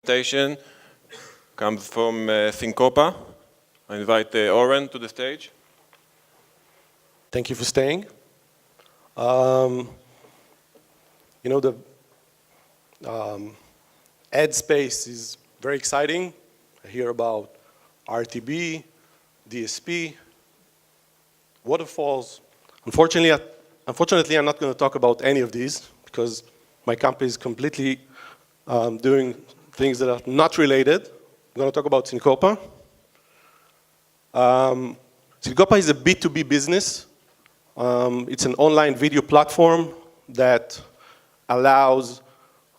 presentation comes from Syncopa. I invite Oren to the stage. Thank you for staying. You know, the ad space is very exciting. I hear about RTB, DSP, waterfalls. Unfortunately, I'm not going to talk about any of these because my company is completely doing things that are not related. I'm going to talk about Syncopa. Syncopa is a B2B business. It's an online video platform that allows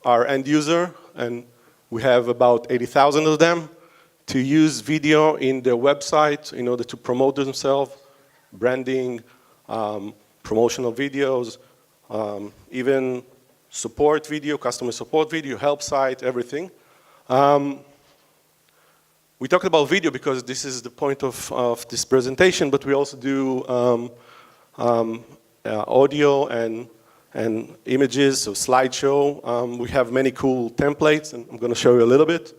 our end user, and we have about 80,000 of them, to use video in their website in order to promote themselves, branding, promotional videos, even support video, customer support video, help site, everything. We talked about video because this is the point of this presentation, but we also do audio and images, so slideshow. We have many cool templates, and I'm going to show you a little bit.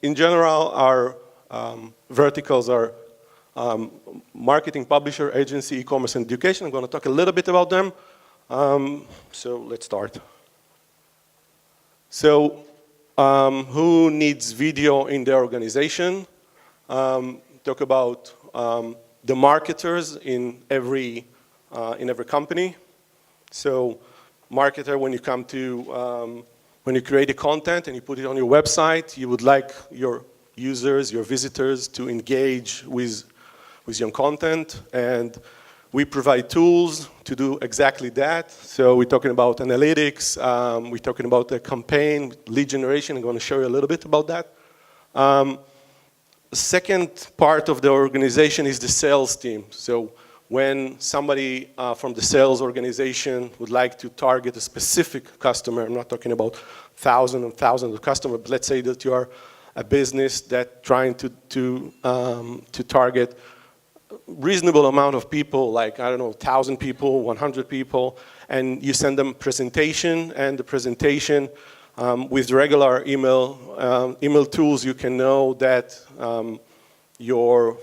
In general, our verticals are marketing, publisher, agency, e-commerce, and education. I'm going to talk a little bit about them. So let's start. So who needs video in their organization? Talk about the marketers in every company. So marketer, when you come to, when you create a content and you put it on your website, you would like your users, your visitors to engage with your content, and we provide tools to do exactly that. So we're talking about analytics, we're talking about the campaign, lead generation. I'm going to show you a little bit about that. Second part of the organization is the sales team. So when somebody from the sales organization would like to target a specific customer, I'm not talking about thousands and thousands of customers, but let's say that you are a business that trying to target reasonable amount of people, like, I don't know, 1,000 people, 100 people, and you send them presentation, and the presentation with regular email tools, you can know that your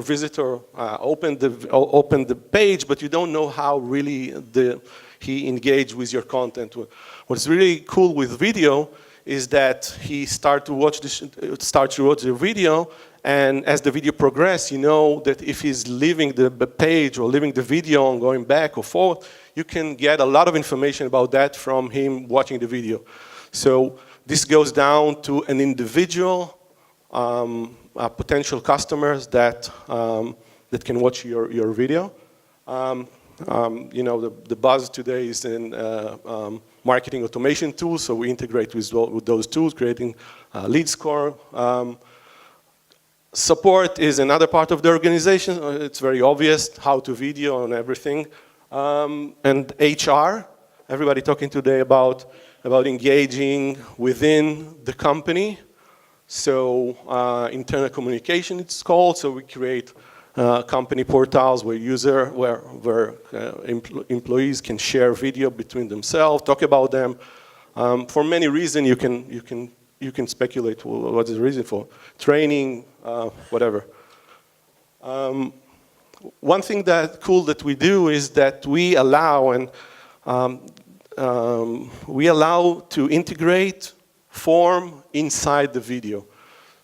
visitor opened the page, but you don't know how really he engaged with your content. What's really cool with video is that he starts to watch the video, and as the video progresses, you know that if he's leaving the page or leaving the video and going back or forth, you can get a lot of information about that from him watching the video. So this goes down to an individual potential customers that can watch your video. You know, the buzz today is in marketing automation tools, so we integrate with those tools, creating lead score. Support is another part of the organization. It's very obvious how to video and everything. And HR, everybody talking today about engaging within the company. So internal communication, it's called. So we create company portals where employees can share video between themselves, talk about them. For many reasons, you can speculate what is the reason for training, whatever. One thing cool that we do is that we allow to integrate form inside the video.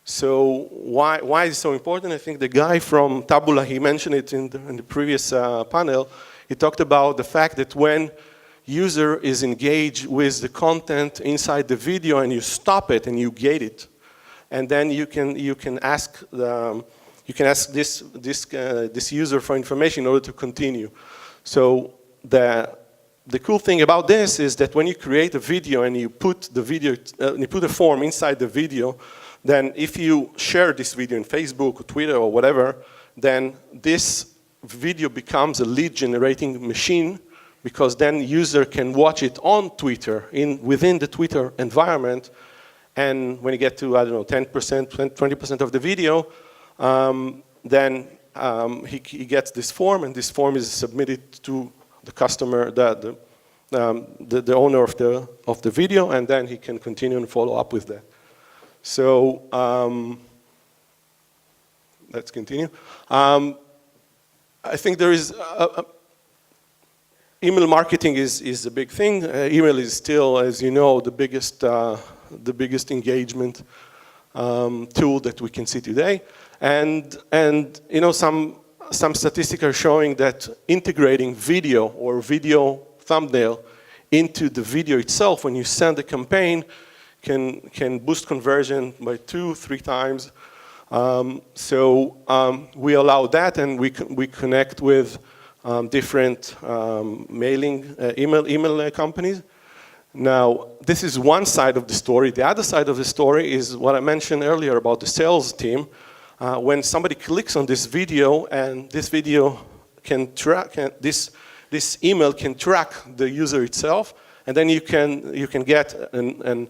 So why is it so important? I think the guy from Tabula, he mentioned it in the previous panel. He talked about the fact that when user is engaged with the content inside the video and you stop it and you gate it, and then you can ask this user for information in order to continue. So the cool thing about this is that when you create a video and you put a form inside the video, then if you share this video in Facebook or Twitter or whatever, then this video becomes a lead generating machine, because then user can watch it on Twitter, within the Twitter environment, and when you get to, I don't know, 10%, 20% of the video, then he gets this form, and this form is submitted to the customer, the the owner of the video, and then he can continue and follow up with that. So let's continue. I think there is email marketing is a big thing. Email is still, as you know, the biggest engagement tool that we can see today. And you know, some statistics are showing that integrating video or video thumbnail into the video itself when you send a campaign can boost conversion by 2-3 times. So we allow that, and we connect with different email companies. Now, this is one side of the story. The other side of the story is what I mentioned earlier about the sales team. When somebody clicks on this video, and this video can track, this email can track the user itself, and then you can get an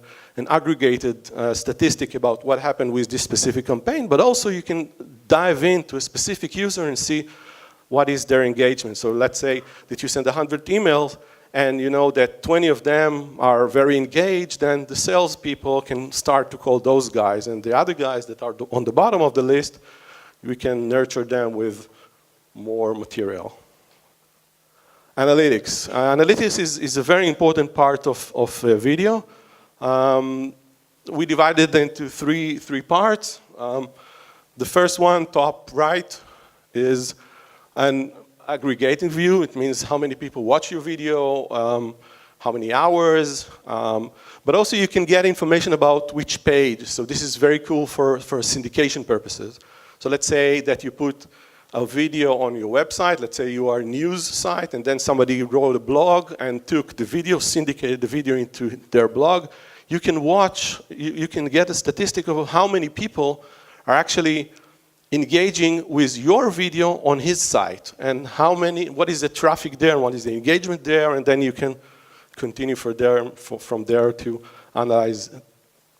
aggregated statistic about what happened with this specific campaign, but also you can dive into a specific user and see what is their engagement. So let's say that you send 100 emails, and you know that 20 of them are very engaged, and the salespeople can start to call those guys, and the other guys that are on the bottom of the list, we can nurture them with more material. Analytics. Analytics is a very important part of video. We divided it into three parts. The first one, top right, is an aggregating view. It means how many people watch your video, how many hours, but also you can get information about which page. So this is very cool for syndication purposes. So let's say that you put a video on your website. Let's say you are a news site, and then somebody wrote a blog and took the video, syndicated the video into their blog. You can watch, you can get a statistic of how many people are actually engaging with your video on his site, and what is the traffic there, and what is the engagement there, and then you can continue from there to analyze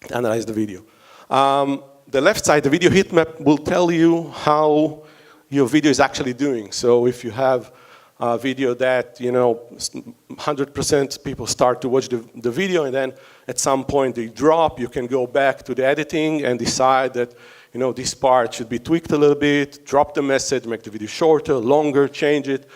the video. The left side, the video heat map, will tell you how your video is actually doing. So if you have a video that 100% people start to watch the video, and then at some point they drop, you can go back to the editing and decide that this part should be tweaked a little bit, drop the message, make the video shorter, longer, change it.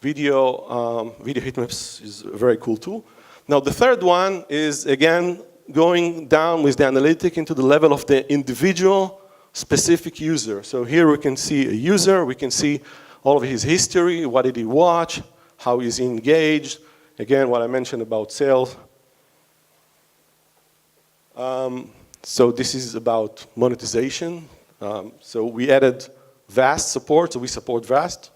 Video heat maps is a very cool tool. Now the third one is, again, going down with the analytic into the level of the individual specific user. So here we can see a user, we can see all of his history, what did he watch, how is he engaged, again, what I mentioned about sales. So this is about monetization. So we added VAST support, so we support VAST.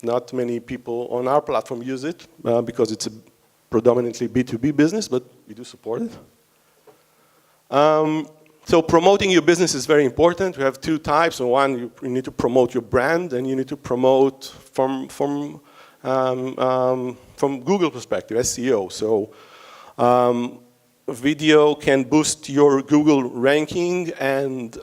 Not many people on our platform use it because it's a predominantly B2B business, but we do support it. So promoting your business is very important. We have two types. One, you need to promote your brand, and you need to promote from Google perspective, SEO. So video can boost your Google ranking, and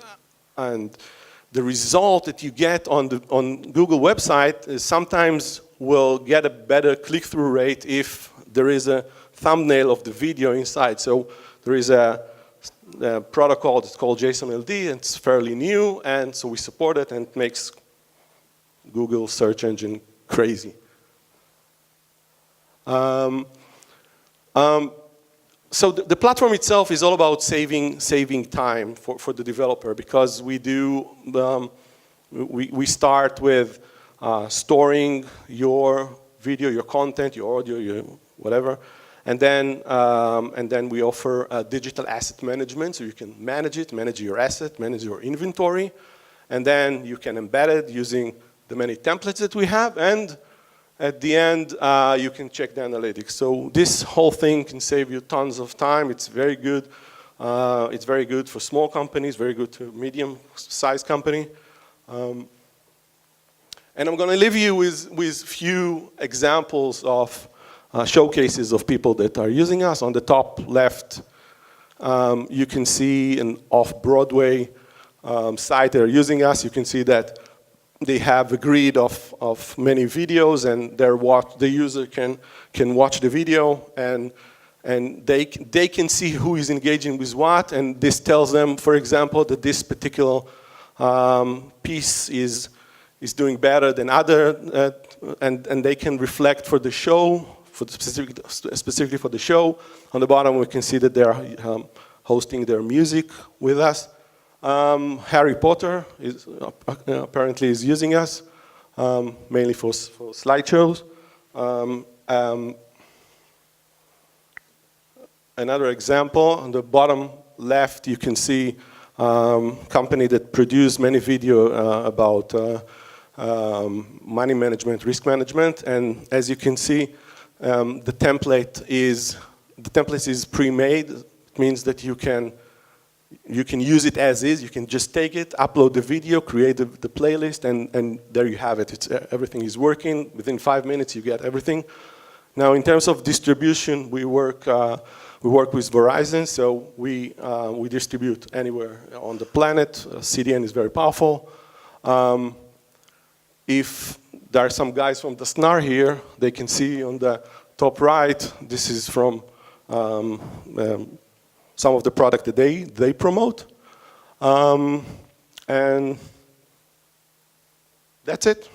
the result that you get on Google website is sometimes will get a better click-through rate if there is a thumbnail of the video inside. So there is a protocol that's called JSON-LD, and it's fairly new, and so we support it, and it makes Google search engine crazy. So the platform itself is all about saving time for the developer, because we start with storing your video, your content, your audio, your whatever, and then we offer digital asset management, so you can manage it, manage your asset, manage your inventory, and then you can embed it using the many templates that we have, and at the end, you can check the analytics. So this whole thing can save you tons of time. It's very good. It's very good for small companies, very good to medium-sized company. And I'm going to leave you with few examples of showcases of people that are using us. On the top left, you can see an off-Broadway site that are using us. You can see that they have a grid of many videos, and the user can watch the video, and they can see who is engaging with what, and this tells them, for example, that this particular piece is doing better than other, and they can reflect for the show, specifically for the show. On the bottom, we can see that they are hosting their music with us. Harry Potter apparently is using us, mainly for slideshows. Another example, on the bottom left, you can see company that produced many video about money management, risk management, and as you can see, the template is pre-made. It means that you can use it as is. You can just take it, upload the video, create the playlist, and there you have it. Everything is working. Within 5 minutes, you get everything. Now, in terms of distribution, we work with Verizon, so we distribute anywhere on the planet. CDN is very powerful. If there are some guys from the SNAR here, they can see on the top right, this is from some of the product that they promote. And that's it.